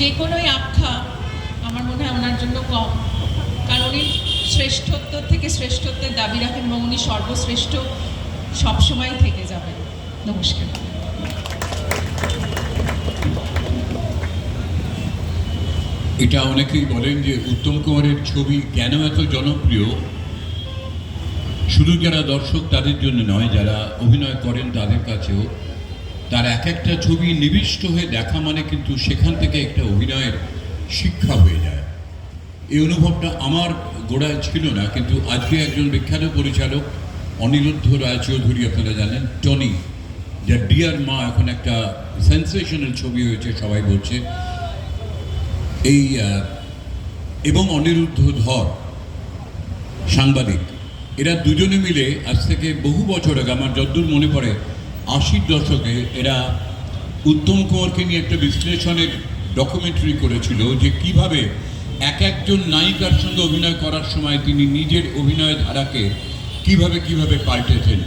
যে কোনোই আখ্যা আমার মনে হয় ওনার জন্য কম, কারণ উনি শ্রেষ্ঠত্ব থেকে শ্রেষ্ঠত্বের দাবি রাখেন এবং উনি সর্বশ্রেষ্ঠ সবসময় থেকে যাবেন। নমস্কার। এটা অনেকেই বলেন যে উত্তম কুমারের ছবি কেন এত জনপ্রিয়, শুধু যারা দর্শক তাদের জন্য নয়, যারা অভিনয় করেন তাদের কাছেও। তার এক একটা ছবি নিবিষ্ট হয়ে দেখা মানে কিন্তু সেখান থেকে একটা অভিনয়ের শিক্ষা হয়ে যায়। এই অনুভবটা আমার গোড়ায় ছিল না, কিন্তু আজকে একজন বিখ্যাত পরিচালক অনিরুদ্ধ রায়চৌধুরী, আপনারা জানেন, টনি, যার ডিয়ার মা এখন একটা সেন্সেশনাল ছবি হয়েছে সবাই বলছে, এই এবং অনিরুদ্ধ ধর সাংবাদিক, এরা দুজনে মিলে আজ থেকে বহু বছর আগে, আমার যতদূর মনে পড়ে 80-র দশকে, এরা উত্তম কুমারকে নিয়ে একটা বিশ্লেষণের ডকুমেন্টারি করেছিল যে কিভাবে এক একজন নায়িকার সঙ্গে অভিনয় করার সময় তিনি নিজের অভিনয় ধারাকে কিভাবে পাল্টেছেন।